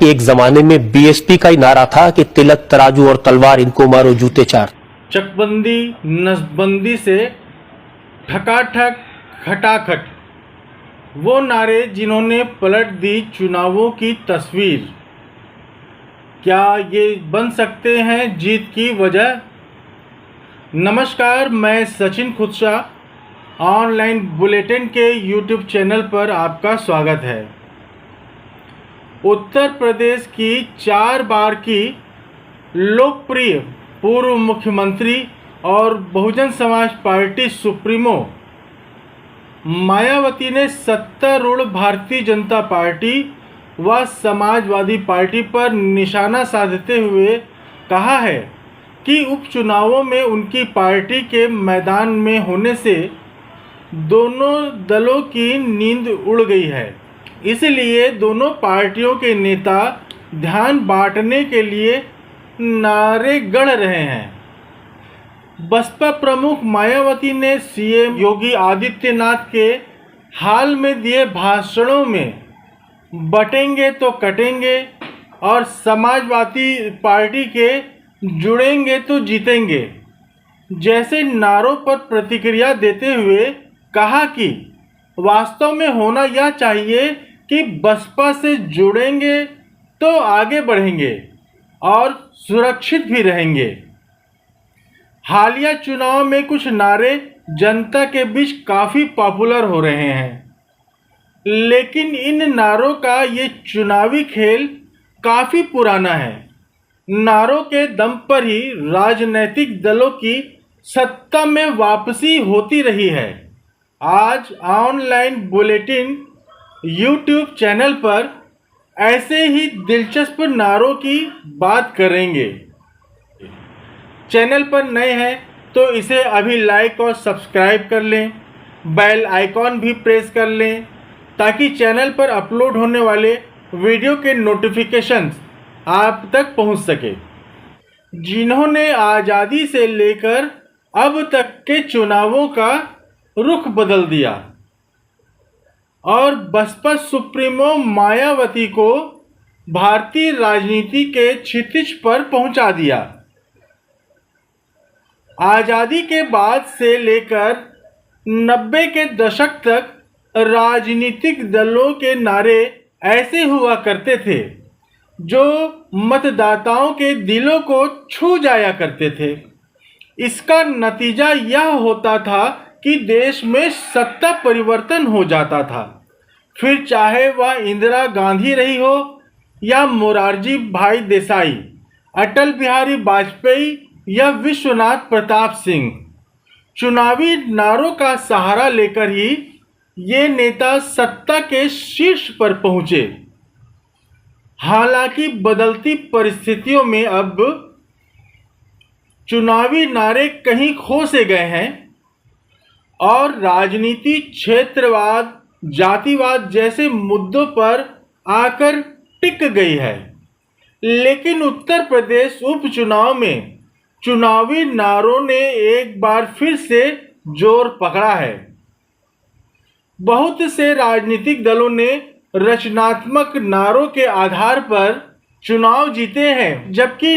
एक जमाने में बीएसपी का ही नारा था कि तिलक तराजू और तलवार, इनको मारो जूते चार। चकबंदी नसबंदी से ठकाठक खटाखट, वो नारे जिन्होंने पलट दी चुनावों की तस्वीर। क्या ये बन सकते हैं जीत की वजह? नमस्कार, मैं सचिन खुदशा ऑनलाइन बुलेटिन के यूट्यूब चैनल पर आपका स्वागत है। उत्तर प्रदेश की 4 बार की लोकप्रिय पूर्व मुख्यमंत्री और बहुजन समाज पार्टी सुप्रीमो मायावती ने सत्तारूढ़ भारतीय जनता पार्टी व समाजवादी पार्टी पर निशाना साधते हुए कहा है कि उपचुनावों में उनकी पार्टी के मैदान में होने से दोनों दलों की नींद उड़ गई है। इसलिए दोनों पार्टियों के नेता ध्यान बांटने के लिए नारे गढ़ रहे हैं। बसपा प्रमुख मायावती ने सीएम योगी आदित्यनाथ के हाल में दिए भाषणों में बटेंगे तो कटेंगे और समाजवादी पार्टी के जुड़ेंगे तो जीतेंगे जैसे नारों पर प्रतिक्रिया देते हुए कहा कि वास्तव में होना यह चाहिए कि बसपा से जुड़ेंगे तो आगे बढ़ेंगे और सुरक्षित भी रहेंगे। हालिया चुनाव में कुछ नारे जनता के बीच काफ़ी पॉपुलर हो रहे हैं, लेकिन इन नारों का ये चुनावी खेल काफ़ी पुराना है। नारों के दम पर ही राजनीतिक दलों की सत्ता में वापसी होती रही है। आज ऑनलाइन बुलेटिन यूट्यूब चैनल पर ऐसे ही दिलचस्प नारों की बात करेंगे। चैनल पर नए हैं तो इसे अभी लाइक और सब्सक्राइब कर लें, बेल आइकॉन भी प्रेस कर लें ताकि चैनल पर अपलोड होने वाले वीडियो के नोटिफिकेशंस आप तक पहुंच सके। जिन्होंने आज़ादी से लेकर अब तक के चुनावों का रुख बदल दिया और बसपा सुप्रीमो मायावती को भारतीय राजनीति के क्षितिज पर पहुंचा दिया। आज़ादी के बाद से लेकर 90 के दशक तक राजनीतिक दलों के नारे ऐसे हुआ करते थे जो मतदाताओं के दिलों को छू जाया करते थे। इसका नतीजा यह होता था कि देश में सत्ता परिवर्तन हो जाता था, फिर चाहे वह इंदिरा गांधी रही हो या मोरारजी भाई देसाई, अटल बिहारी वाजपेयी या विश्वनाथ प्रताप सिंह। चुनावी नारों का सहारा लेकर ही ये नेता सत्ता के शीर्ष पर पहुंचे। हालांकि बदलती परिस्थितियों में अब चुनावी नारे कहीं खो से गए हैं और राजनीति क्षेत्रवाद, जातिवाद जैसे मुद्दों पर आकर टिक गई है। लेकिन उत्तर प्रदेश उपचुनाव में चुनावी नारों ने एक बार फिर से जोर पकड़ा है। बहुत से राजनीतिक दलों ने रचनात्मक नारों के आधार पर चुनाव जीते हैं, जबकि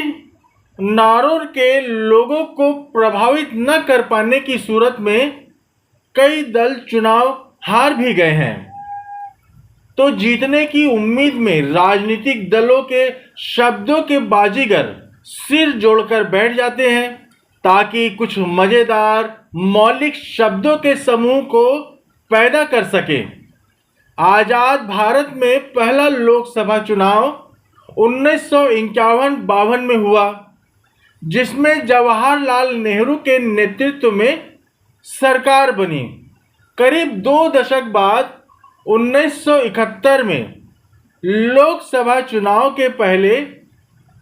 नारों के लोगों को प्रभावित न कर पाने की सूरत में कई दल चुनाव हार भी गए हैं। तो जीतने की उम्मीद में राजनीतिक दलों के शब्दों के बाजीगर सिर जोड़कर बैठ जाते हैं ताकि कुछ मज़ेदार मौलिक शब्दों के समूह को पैदा कर सकें। आज़ाद भारत में पहला लोकसभा चुनाव 1951-52 में हुआ, जिसमें जवाहरलाल नेहरू के नेतृत्व में सरकार बनी। करीब 2 दशक बाद 1971 में लोकसभा चुनाव के पहले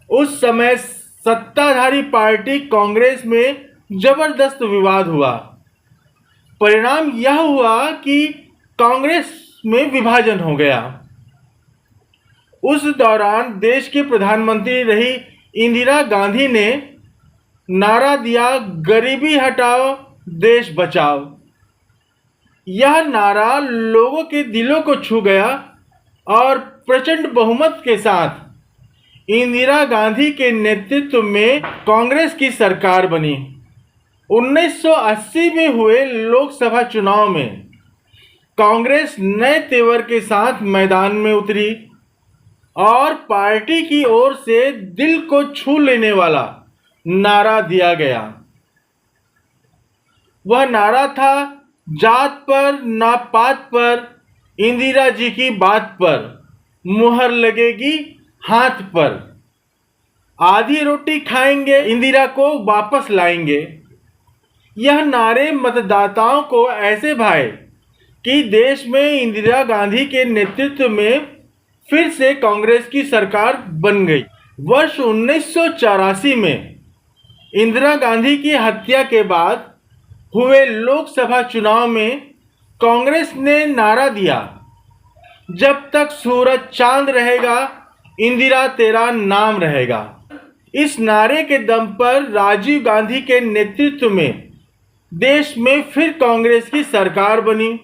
उस समय सत्ताधारी पार्टी कांग्रेस में जबरदस्त विवाद हुआ। परिणाम यह हुआ कि कांग्रेस में विभाजन हो गया। उस दौरान देश की प्रधानमंत्री रही इंदिरा गांधी ने नारा दिया, गरीबी हटाओ देश बचाओ। यह नारा लोगों के दिलों को छू गया और प्रचंड बहुमत के साथ इंदिरा गांधी के नेतृत्व में कांग्रेस की सरकार बनी। 1980 में हुए लोकसभा चुनाव में कांग्रेस नए तेवर के साथ मैदान में उतरी और पार्टी की ओर से दिल को छू लेने वाला नारा दिया गया। वह नारा था, जात पर ना पात पर, इंदिरा जी की बात पर, मुहर लगेगी हाथ पर। आधी रोटी खाएंगे, इंदिरा को वापस लाएंगे। यह नारे मतदाताओं को ऐसे भाए कि देश में इंदिरा गांधी के नेतृत्व में फिर से कांग्रेस की सरकार बन गई। वर्ष 1984 में इंदिरा गांधी की हत्या के बाद हुए लोकसभा चुनाव में कांग्रेस ने नारा दिया, जब तक सूरज चांद रहेगा इंदिरा तेरा नाम रहेगा। इस नारे के दम पर राजीव गांधी के नेतृत्व में देश में फिर कांग्रेस की सरकार बनी।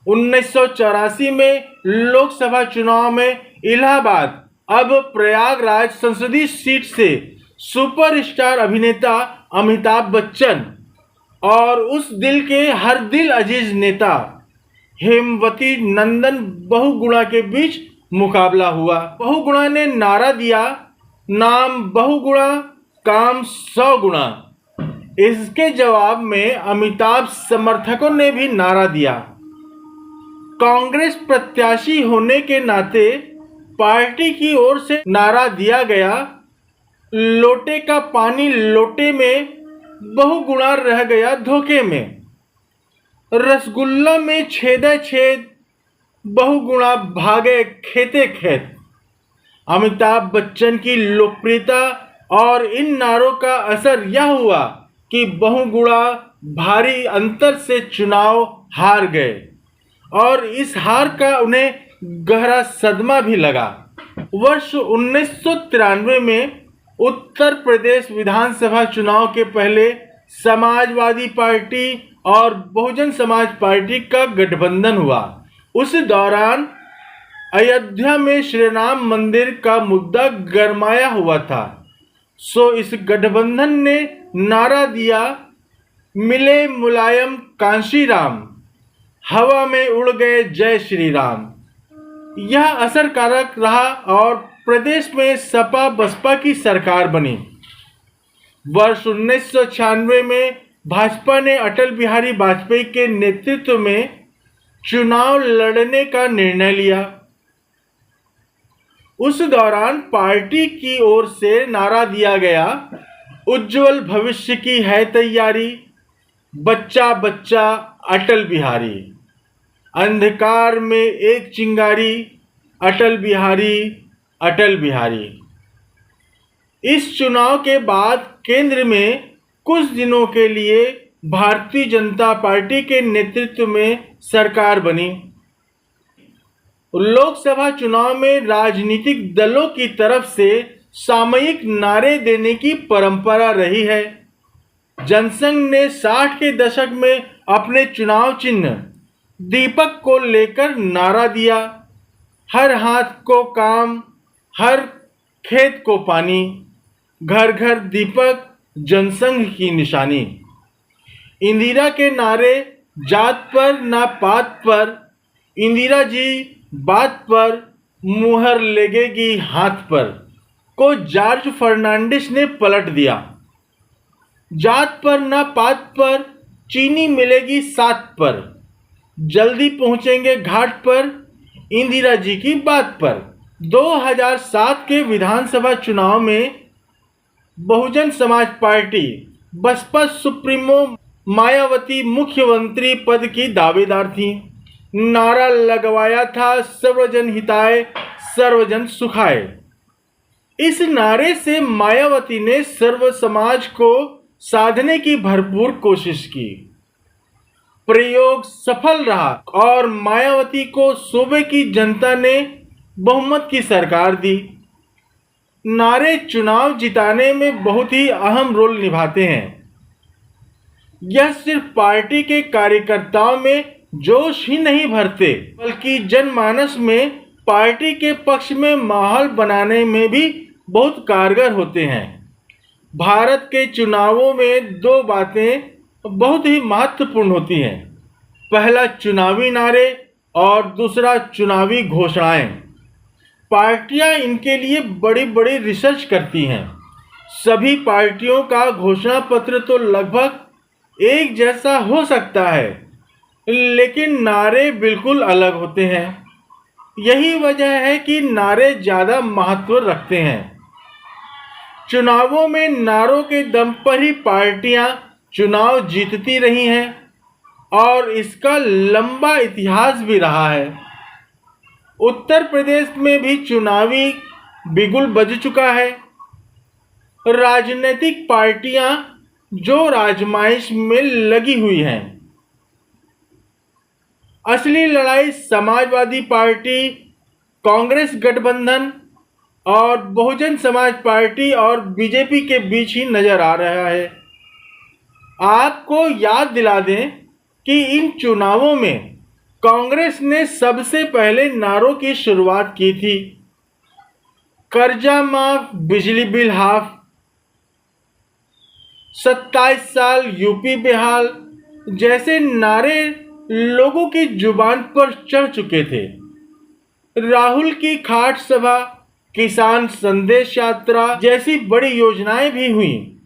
1984 में लोकसभा चुनाव में इलाहाबाद, अब प्रयागराज संसदीय सीट से सुपरस्टार अभिनेता अमिताभ बच्चन और उस दिल के हर दिल अजीज नेता हेमवती नंदन बहुगुणा के बीच मुकाबला हुआ। बहुगुणा ने नारा दिया, नाम बहुगुणा काम 100 गुणा। इसके जवाब में अमिताभ समर्थकों ने भी नारा दिया। कांग्रेस प्रत्याशी होने के नाते पार्टी की ओर से नारा दिया गया, लोटे का पानी लोटे में, बहुगुणा रह गया धोखे में। रसगुल्ला में छेदे छेद, बहुगुणा भागे खेते खेत। अमिताभ बच्चन की लोकप्रियता और इन नारों का असर यह हुआ कि बहुगुणा भारी अंतर से चुनाव हार गए और इस हार का उन्हें गहरा सदमा भी लगा। वर्ष 1993 में उत्तर प्रदेश विधानसभा चुनाव के पहले समाजवादी पार्टी और बहुजन समाज पार्टी का गठबंधन हुआ। उस दौरान अयोध्या में श्री राम मंदिर का मुद्दा गरमाया हुआ था। सो इस गठबंधन ने नारा दिया, मिले मुलायम कांशी राम, हवा में उड़ गए जय श्री राम। यह असरकारक रहा और प्रदेश में सपा बसपा की सरकार बनी। वर्ष 1996 में भाजपा ने अटल बिहारी वाजपेयी के नेतृत्व में चुनाव लड़ने का निर्णय लिया। उस दौरान पार्टी की ओर से नारा दिया गया, उज्जवल भविष्य की है तैयारी, बच्चा बच्चा अटल बिहारी, अंधकार में एक चिंगारी, अटल बिहारी अटल बिहारी। इस चुनाव के बाद केंद्र में कुछ दिनों के लिए भारतीय जनता पार्टी के नेतृत्व में सरकार बनी। लोकसभा चुनाव में राजनीतिक दलों की तरफ से सामयिक नारे देने की परंपरा रही है। जनसंघ ने 60 के दशक में अपने चुनाव चिन्ह दीपक को लेकर नारा दिया, हर हाथ को काम, हर खेत को पानी, घर घर दीपक, जनसंघ की निशानी। इंदिरा के नारे, जात पर ना पात पर, इंदिरा जी बात पर, मुहर लगेगी हाथ पर, को जॉर्ज फर्नांडिस ने पलट दिया। जात पर ना पात पर, चीनी मिलेगी साथ पर, जल्दी पहुंचेंगे घाट पर, इंदिरा जी की बात पर। 2007 के विधानसभा चुनाव में बहुजन समाज पार्टी बसपा सुप्रीमो मायावती मुख्यमंत्री पद की दावेदार थी। नारा लगवाया था, सर्वजन हिताय सर्वजन सुखाय। इस नारे से मायावती ने सर्व समाज को साधने की भरपूर कोशिश की। प्रयोग सफल रहा और मायावती को सूबे की जनता ने बहुमत की सरकार दी। नारे चुनाव जिताने में बहुत ही अहम रोल निभाते हैं। यह सिर्फ पार्टी के कार्यकर्ताओं में जोश ही नहीं भरते, बल्कि जनमानस में पार्टी के पक्ष में माहौल बनाने में भी बहुत कारगर होते हैं। भारत के चुनावों में दो बातें बहुत ही महत्वपूर्ण होती हैं। पहला चुनावी नारे और दूसरा चुनावी घोषणाएं। पार्टियां इनके लिए बड़ी बड़ी रिसर्च करती हैं। सभी पार्टियों का घोषणा पत्र तो लगभग एक जैसा हो सकता है, लेकिन नारे बिल्कुल अलग होते हैं। यही वजह है कि नारे ज़्यादा महत्व रखते हैं। चुनावों में नारों के दम पर ही पार्टियां चुनाव जीतती रही हैं और इसका लंबा इतिहास भी रहा है। उत्तर प्रदेश में भी चुनावी बिगुल बज चुका है। राजनीतिक पार्टियां जो आजमाइश में लगी हुई हैं। असली लड़ाई समाजवादी पार्टी, कांग्रेस गठबंधन और बहुजन समाज पार्टी और बीजेपी के बीच ही नजर आ रहा है। आपको याद दिला दें कि इन चुनावों में कांग्रेस ने सबसे पहले नारों की शुरुआत की थी। कर्जा माफ, बिजली बिल हाफ, 27 साल यूपी बेहाल जैसे नारे लोगों की जुबान पर चढ़ चुके थे। राहुल की खाट सभा, किसान संदेश यात्रा जैसी बड़ी योजनाएं भी हुई।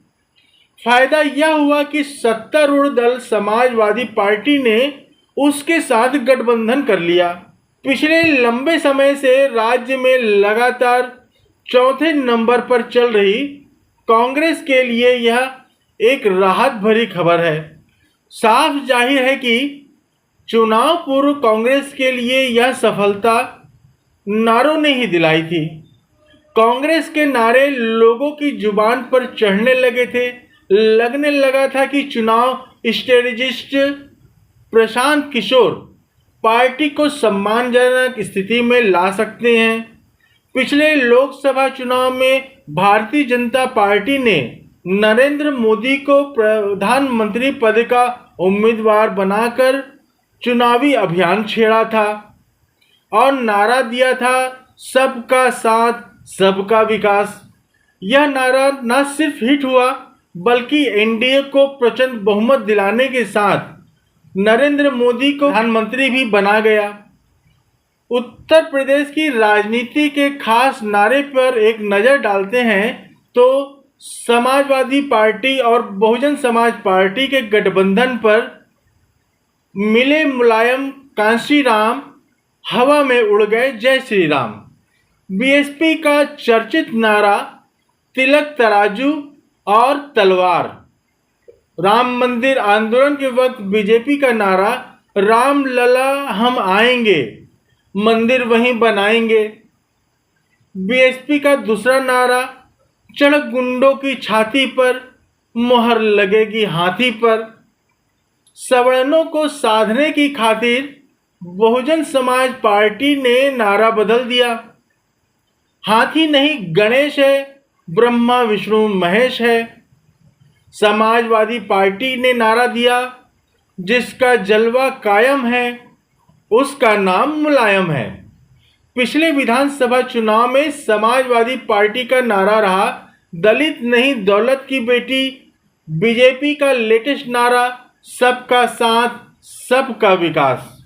फायदा यह हुआ कि सत्तारूढ़ दल समाजवादी पार्टी ने उसके साथ गठबंधन कर लिया। पिछले लंबे समय से राज्य में लगातार चौथे नंबर पर चल रही कांग्रेस के लिए यह एक राहत भरी खबर है। साफ जाहिर है कि चुनाव पूर्व कांग्रेस के लिए यह सफलता नारों ने ही दिलाई थी। कांग्रेस के नारे लोगों की जुबान पर चढ़ने लगे थे। लगने लगा था कि चुनाव स्ट्रेटेजिस्ट प्रशांत किशोर पार्टी को सम्मानजनक स्थिति में ला सकते हैं। पिछले लोकसभा चुनाव में भारतीय जनता पार्टी ने नरेंद्र मोदी को प्रधानमंत्री पद का उम्मीदवार बनाकर चुनावी अभियान छेड़ा था और नारा दिया था, सबका साथ सबका विकास। यह नारा न सिर्फ हिट हुआ बल्कि एनडीए को प्रचंड बहुमत दिलाने के साथ नरेंद्र मोदी को प्रधानमंत्री भी बना गया। उत्तर प्रदेश की राजनीति के खास नारे पर एक नज़र डालते हैं तो समाजवादी पार्टी और बहुजन समाज पार्टी के गठबंधन पर मिले मुलायम कांशी राम हवा में उड़ गए जय श्री राम। बीएसपी का चर्चित नारा तिलक तराजू और तलवार। राम मंदिर आंदोलन के वक्त बीजेपी का नारा राम लला हम आएंगे, मंदिर वहीं बनाएंगे। बीएसपी का दूसरा नारा चढ़ गुंडों की छाती पर, मोहर लगेगी हाथी पर। सवर्णों को साधने की खातिर बहुजन समाज पार्टी ने नारा बदल दिया। हाथी नहीं गणेश है, ब्रह्मा विष्णु महेश है। समाजवादी पार्टी ने नारा दिया, जिसका जलवा कायम है उसका नाम मुलायम है। पिछले विधानसभा चुनाव में समाजवादी पार्टी का नारा रहा, दलित नहीं दौलत की बेटी। बीजेपी का लेटेस्ट नारा सबका साथ सबका विकास।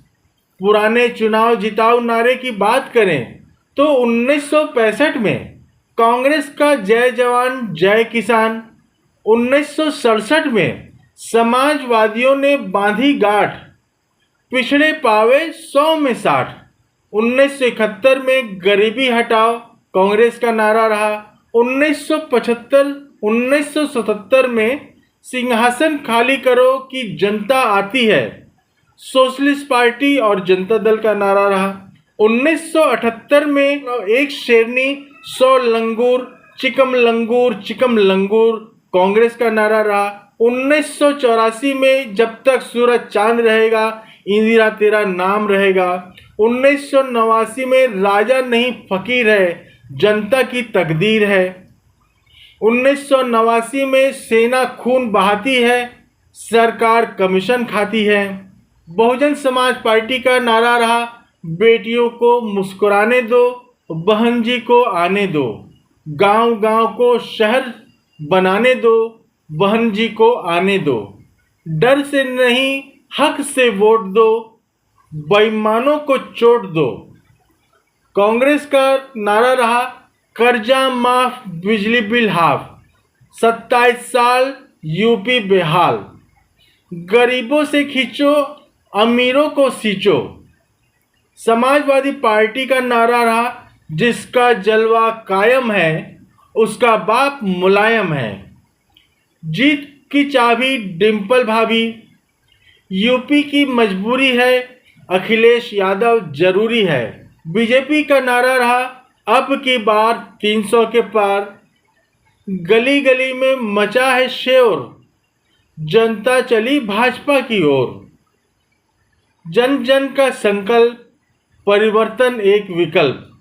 पुराने चुनाव जिताऊ नारे की बात करें तो 1965 में कांग्रेस का जय जवान जय किसान। 1967 में समाजवादियों ने बांधी गांठ, पिछड़े पावे 100 में 60। 1971 में गरीबी हटाओ कांग्रेस का नारा रहा। 1977 में सिंहासन खाली करो कि जनता आती है, सोशलिस्ट पार्टी और जनता दल का नारा रहा। 1978 में एक शेरनी 100 लंगूर, चिकम लंगूर कांग्रेस का नारा रहा। 1984 में जब तक सूरज चांद रहेगा इंदिरा तेरा नाम रहेगा। 1989 में राजा नहीं फकीर है, जनता की तकदीर है। 1989 में सेना खून बहाती है, सरकार कमीशन खाती है। बहुजन समाज पार्टी का नारा रहा, बेटियों को मुस्कुराने दो, बहन जी को आने दो, गांव गांव को शहर बनाने दो, बहन जी को आने दो, डर से नहीं हक से वोट दो, बेईमानों को चोट दो। कांग्रेस का नारा रहा कर्जा माफ, बिजली बिल हाफ, 27 साल यूपी बेहाल, गरीबों से खींचो, अमीरों को सींचो। समाजवादी पार्टी का नारा रहा जिसका जलवा कायम है, उसका बाप मुलायम है। जीत की चाबी डिंपल भाभी, यूपी की मजबूरी है, अखिलेश यादव जरूरी है। बीजेपी का नारा रहा अब की बार 300 के पार, गली गली में मचा है शोर, जनता चली भाजपा की ओर। जन जन का संकल्प, परिवर्तन एक विकल्प।